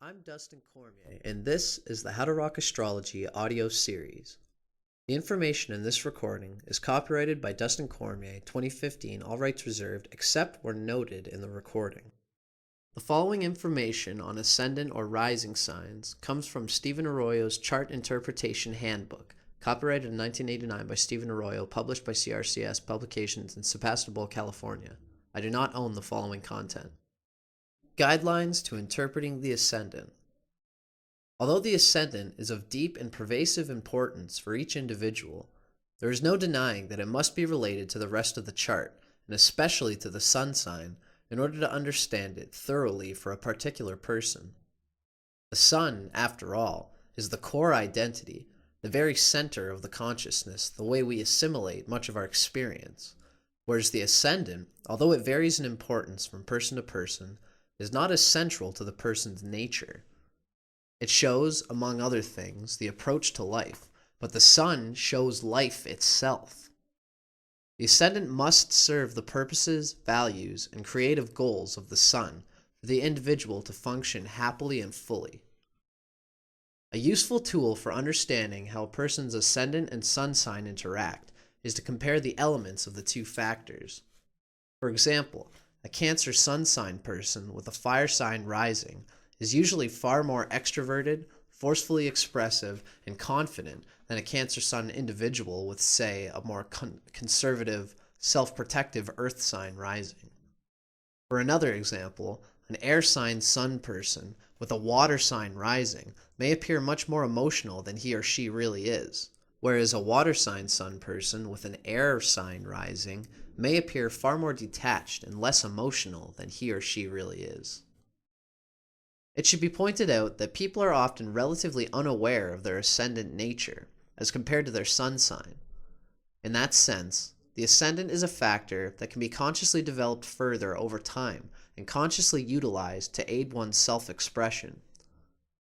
I'm Dustin Cormier, and this is the How to Rock Astrology audio series. The information in this recording is copyrighted by Dustin Cormier, 2015, all rights reserved, except where noted in the recording. The following information on ascendant or rising signs comes from Stephen Arroyo's Chart Interpretation Handbook, copyrighted in 1989 by Stephen Arroyo, published by CRCS Publications in Sebastopol, California. I do not own the following content. Guidelines to interpreting the ascendant. Although the ascendant is of deep and pervasive importance for each individual, there is no denying that it must be related to the rest of the chart, and especially to the sun sign, in order to understand it thoroughly for a particular person. The sun, after all, is the core identity, the very center of the consciousness, the way we assimilate much of our experience, whereas the ascendant, although it varies in importance from person to person, is not as central to the person's nature. It shows, among other things, the approach to life, but the sun shows life itself. The ascendant must serve the purposes, values, and creative goals of the sun for the individual to function happily and fully. A useful tool for understanding how a person's ascendant and sun sign interact is to compare the elements of the two factors. For example, a Cancer sun sign person with a fire sign rising is usually far more extroverted, forcefully expressive, and confident than a Cancer sun individual with, say, a more conservative, self-protective earth sign rising. For another example, an air sign sun person with a water sign rising may appear much more emotional than he or she really is, whereas a water sign sun person with an air sign rising may appear far more detached and less emotional than he or she really is. It should be pointed out that people are often relatively unaware of their ascendant nature as compared to their sun sign. In that sense, the ascendant is a factor that can be consciously developed further over time and consciously utilized to aid one's self-expression.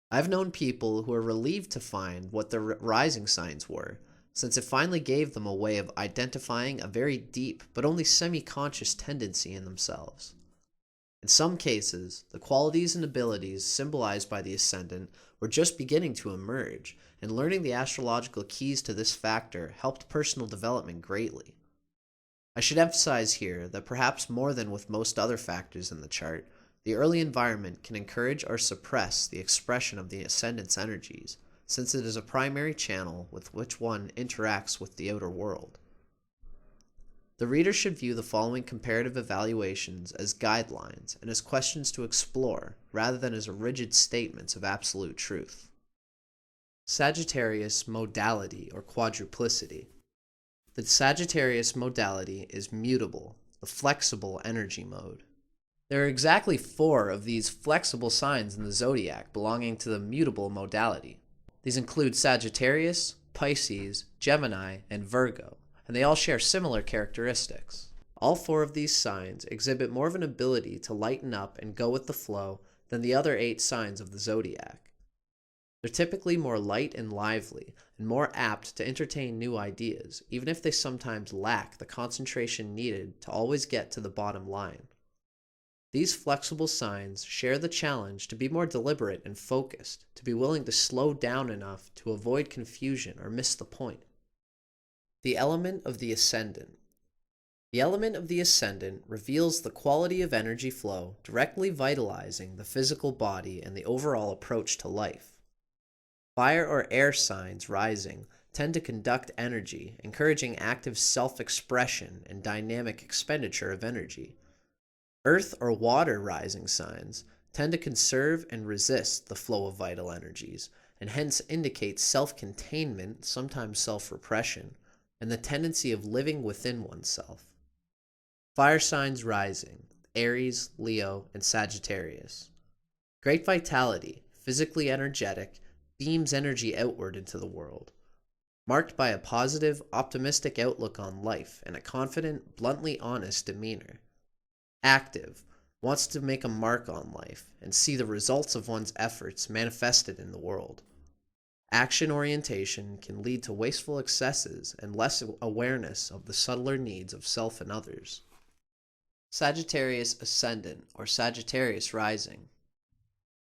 I've known people who are relieved to find what their rising signs were, since it finally gave them a way of identifying a very deep but only semi-conscious tendency in themselves. In some cases, the qualities and abilities symbolized by the ascendant were just beginning to emerge, and learning the astrological keys to this factor helped personal development greatly. I should emphasize here that perhaps more than with most other factors in the chart, the early environment can encourage or suppress the expression of the ascendant's energies, since it is a primary channel with which one interacts with the outer world. The reader should view the following comparative evaluations as guidelines and as questions to explore, rather than as rigid statements of absolute truth. Sagittarius Modality or Quadruplicity. The Sagittarius Modality is mutable, the flexible energy mode. There are exactly 4 of these flexible signs in the zodiac belonging to the mutable modality. These include Sagittarius, Pisces, Gemini, and Virgo, and they all share similar characteristics. All 4 of these signs exhibit more of an ability to lighten up and go with the flow than the other 8 signs of the zodiac. They're typically more light and lively, and more apt to entertain new ideas, even if they sometimes lack the concentration needed to always get to the bottom line. These flexible signs share the challenge to be more deliberate and focused, to be willing to slow down enough to avoid confusion or miss the point. The element of the ascendant. The element of the ascendant reveals the quality of energy flow directly vitalizing the physical body and the overall approach to life. Fire or air signs rising tend to conduct energy, encouraging active self-expression and dynamic expenditure of energy. Earth or water rising signs tend to conserve and resist the flow of vital energies, and hence indicate self-containment, sometimes self-repression, and the tendency of living within oneself. Fire signs rising, Aries, Leo, and Sagittarius. Great vitality, physically energetic, beams energy outward into the world. Marked by a positive, optimistic outlook on life and a confident, bluntly honest demeanor. Active, wants to make a mark on life and see the results of one's efforts manifested in the world. Action orientation can lead to wasteful excesses and less awareness of the subtler needs of self and others. Sagittarius Ascendant or Sagittarius Rising.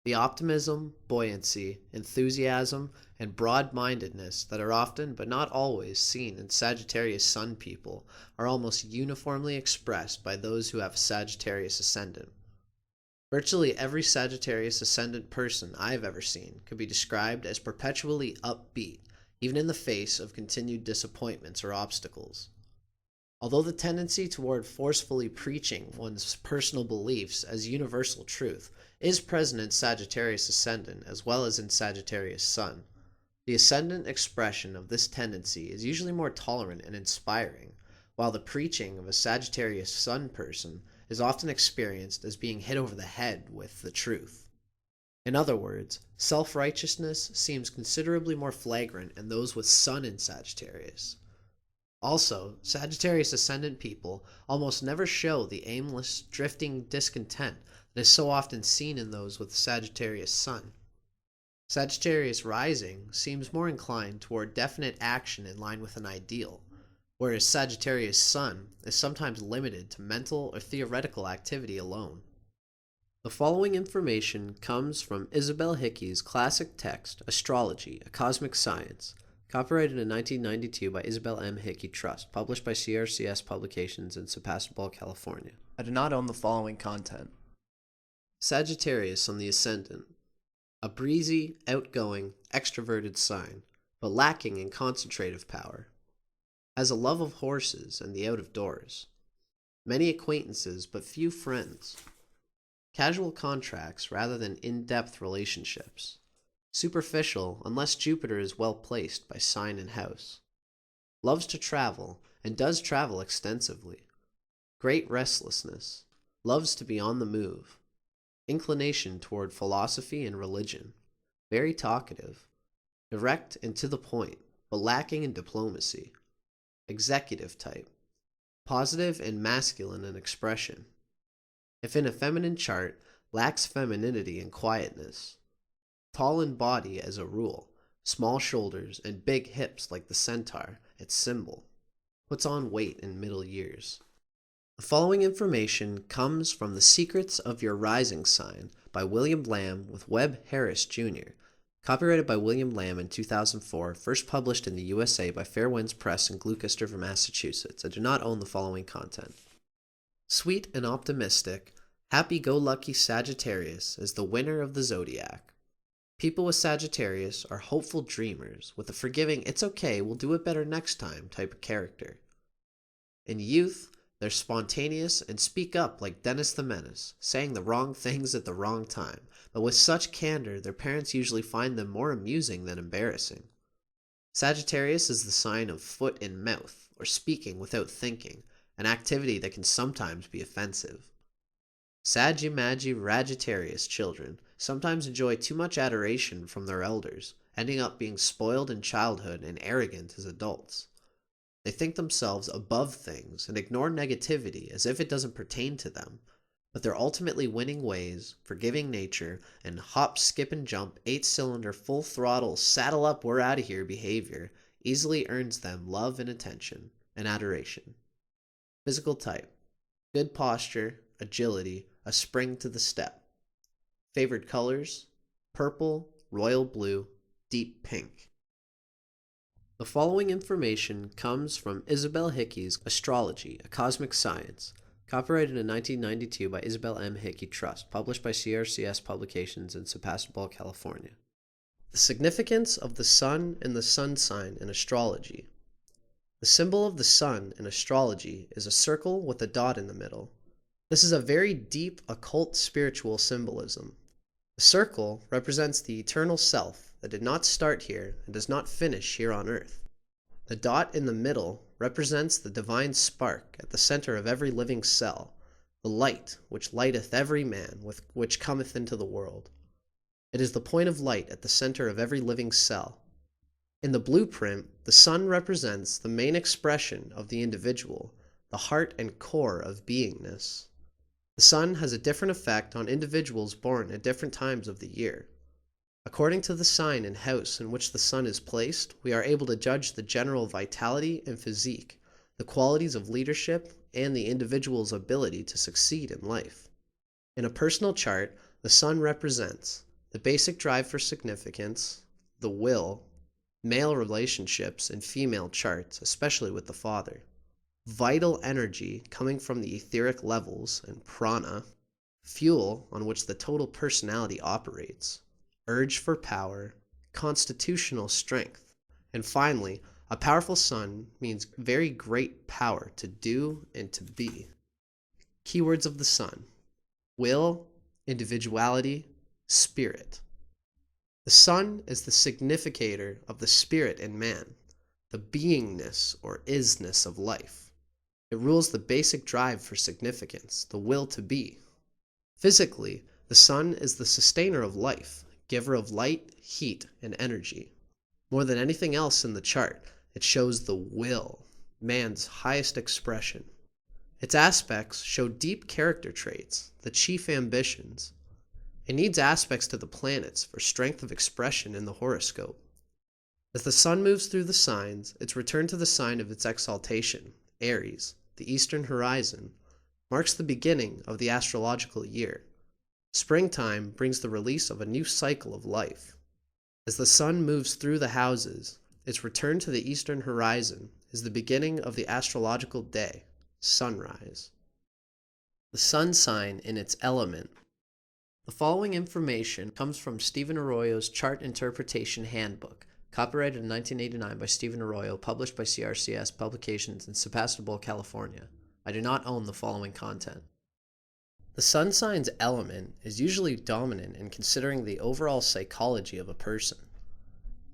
The optimism, buoyancy, enthusiasm, and broad-mindedness that are often, but not always, seen in Sagittarius Sun people are almost uniformly expressed by those who have a Sagittarius Ascendant. Virtually every Sagittarius Ascendant person I've ever seen could be described as perpetually upbeat, even in the face of continued disappointments or obstacles. Although the tendency toward forcefully preaching one's personal beliefs as universal truth is present in Sagittarius Ascendant as well as in Sagittarius Sun, the Ascendant expression of this tendency is usually more tolerant and inspiring, while the preaching of a Sagittarius Sun person is often experienced as being hit over the head with the truth. In other words, self-righteousness seems considerably more flagrant in those with Sun in Sagittarius. Also, Sagittarius Ascendant people almost never show the aimless, drifting discontent that is so often seen in those with Sagittarius Sun. Sagittarius Rising seems more inclined toward definite action in line with an ideal, whereas Sagittarius Sun is sometimes limited to mental or theoretical activity alone. The following information comes from Isabel Hickey's classic text, Astrology, A Cosmic Science, copyrighted in 1992 by Isabel M. Hickey Trust, published by CRCS Publications in Sebastopol, California. I do not own the following content. Sagittarius on the Ascendant. A breezy, outgoing, extroverted sign, but lacking in concentrative power. Has a love of horses and the out of doors. Many acquaintances, but few friends. Casual contracts rather than in-depth relationships. Superficial unless Jupiter is well placed by sign and house. Loves to travel and does travel extensively. Great restlessness. Loves to be on the move. Inclination toward philosophy and religion. Very talkative. Direct and to the point, but lacking in diplomacy. Executive type. Positive and masculine in expression. If in a feminine chart, lacks femininity and quietness. Tall in body as a rule, small shoulders and big hips like the centaur, its symbol. Puts on weight in middle years. The following information comes from The Secrets of Your Rising Sign by William Lamb with Webb Harris, Jr., copyrighted by William Lamb in 2004, first published in the USA by Fair Winds Press in Gloucester, Massachusetts. I do not own the following content. Sweet and optimistic, happy-go-lucky Sagittarius is the winner of the zodiac. People with Sagittarius are hopeful dreamers with a forgiving "it's okay, we'll do it better next time" type of character. In youth, they're spontaneous and speak up like Dennis the Menace, saying the wrong things at the wrong time, but with such candor their parents usually find them more amusing than embarrassing. Sagittarius is the sign of foot in mouth, or speaking without thinking, an activity that can sometimes be offensive. Sagittarius children sometimes enjoy too much adoration from their elders, ending up being spoiled in childhood and arrogant as adults. They think themselves above things and ignore negativity as if it doesn't pertain to them, but their ultimately winning ways, forgiving nature, and hop, skip, and jump, 8-cylinder, full throttle, saddle up, we're out of here behavior easily earns them love and attention and adoration. Physical type. Good posture, agility, a spring to the step. Favored colors: purple, royal blue, deep pink. The following information comes from Isabel Hickey's Astrology, A Cosmic Science, copyrighted in 1992 by Isabel M. Hickey Trust, published by CRCS Publications in Sebastopol, California. The significance of the Sun and the Sun sign in astrology. The symbol of the Sun in astrology is a circle with a dot in the middle. This is a very deep occult spiritual symbolism. The circle represents the eternal self that did not start here and does not finish here on earth. The dot in the middle represents the divine spark at the center of every living cell, the light which lighteth every man which cometh into the world. It is the point of light at the center of every living cell. In the blueprint, the sun represents the main expression of the individual, the heart and core of beingness. The sun has a different effect on individuals born at different times of the year. According to the sign and house in which the sun is placed, we are able to judge the general vitality and physique, the qualities of leadership, and the individual's ability to succeed in life. In a personal chart, the sun represents the basic drive for significance, the will, male relationships and female charts, especially with the father, vital energy coming from the etheric levels and prana, fuel on which the total personality operates, urge for power, constitutional strength, and finally, a powerful sun means very great power to do and to be. Keywords of the sun: will, individuality, spirit. The sun is the significator of the spirit in man, the beingness or isness of life. It rules the basic drive for significance, the will to be. Physically, the sun is the sustainer of life, giver of light, heat, and energy. More than anything else in the chart, it shows the will, man's highest expression. Its aspects show deep character traits, the chief ambitions. It needs aspects to the planets for strength of expression in the horoscope. As the sun moves through the signs, its return to the sign of its exaltation, Aries, the eastern horizon, marks the beginning of the astrological year. Springtime brings the release of a new cycle of life. As the sun moves through the houses, its return to the eastern horizon is the beginning of the astrological day, sunrise. The sun sign in its element. The following information comes from Stephen Arroyo's Chart Interpretation Handbook, copyrighted in 1989 by Stephen Arroyo, published by CRCS Publications in Sebastopol, California. I do not own the following content. The sun sign's element is usually dominant in considering the overall psychology of a person.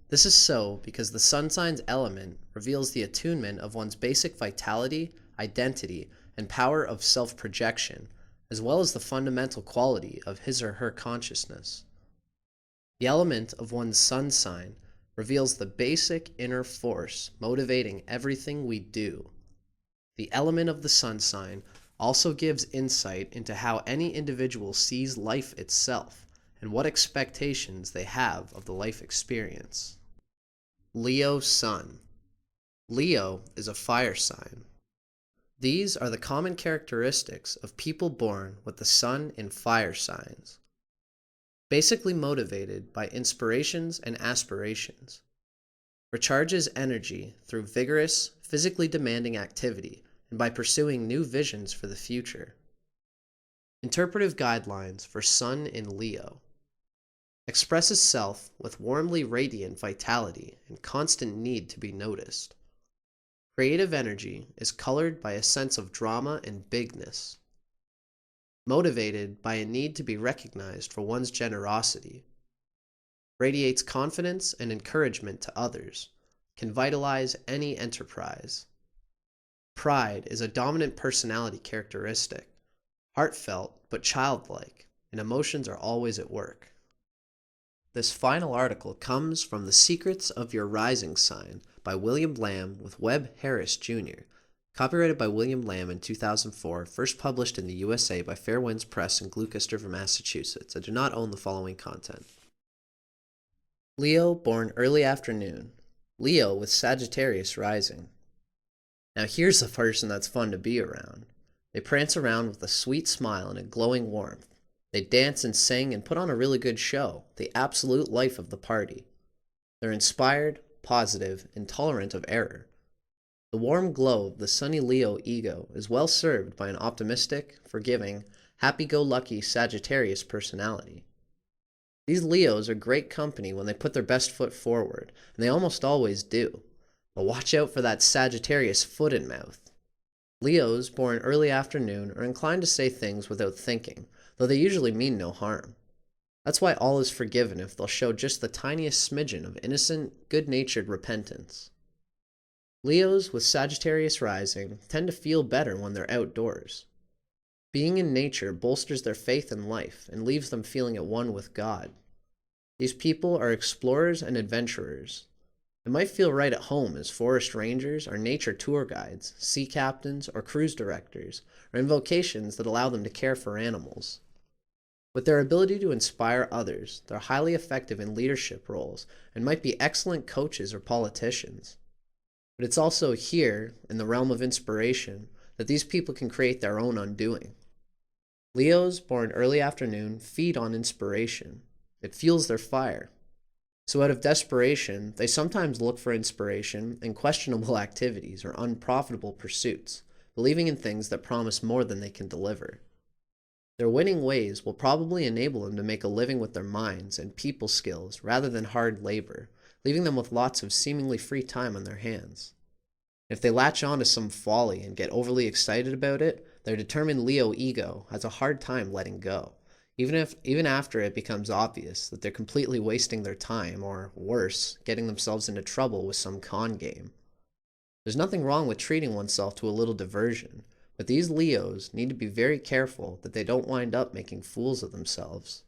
This is so because the sun sign's element reveals the attunement of one's basic vitality, identity, and power of self-projection, as well as the fundamental quality of his or her consciousness. The element of one's sun sign reveals the basic inner force motivating everything we do. The element of the sun sign also gives insight into how any individual sees life itself and what expectations they have of the life experience. Leo Sun. Leo is a fire sign. These are the common characteristics of people born with the sun in fire signs. Basically motivated by inspirations and aspirations. Recharges energy through vigorous, physically demanding activity and by pursuing new visions for the future. Interpretive guidelines for Sun in Leo. Expresses self with warmly radiant vitality and constant need to be noticed. Creative energy is colored by a sense of drama and bigness. Motivated by a need to be recognized for one's generosity. Radiates confidence and encouragement to others. Can vitalize any enterprise. Pride is a dominant personality characteristic. Heartfelt but childlike, and emotions are always at work. This final article comes from The Secrets of Your Rising Sign by William Lamb with Webb Harris, Jr., copyrighted by William Lamb in 2004, first published in the USA by Fair Winds Press in Gloucester, Massachusetts. I do not own the following content. Leo, born early afternoon. Leo with Sagittarius rising. Now here's a person that's fun to be around. They prance around with a sweet smile and a glowing warmth. They dance and sing and put on a really good show, the absolute life of the party. They're inspired, positive, and tolerant of error. The warm glow of the sunny Leo ego is well served by an optimistic, forgiving, happy-go-lucky Sagittarius personality. These Leos are great company when they put their best foot forward, and they almost always do. But watch out for that Sagittarius foot in mouth. Leos born early afternoon are inclined to say things without thinking, though they usually mean no harm. That's why all is forgiven if they'll show just the tiniest smidgen of innocent, good-natured repentance. Leos with Sagittarius rising tend to feel better when they're outdoors. Being in nature bolsters their faith in life and leaves them feeling at one with God. These people are explorers and adventurers. They might feel right at home as forest rangers or nature tour guides, sea captains, or cruise directors, or in vocations that allow them to care for animals. With their ability to inspire others, they're highly effective in leadership roles and might be excellent coaches or politicians. But it's also here, in the realm of inspiration, that these people can create their own undoing. Leos born early afternoon feed on inspiration. It fuels their fire. So out of desperation, they sometimes look for inspiration in questionable activities or unprofitable pursuits, believing in things that promise more than they can deliver. Their winning ways will probably enable them to make a living with their minds and people skills rather than hard labor, leaving them with lots of seemingly free time on their hands. If they latch on to some folly and get overly excited about it, their determined Leo ego has a hard time letting go, even after it becomes obvious that they're completely wasting their time, or worse, getting themselves into trouble with some con game. There's nothing wrong with treating oneself to a little diversion, but these Leos need to be very careful that they don't wind up making fools of themselves.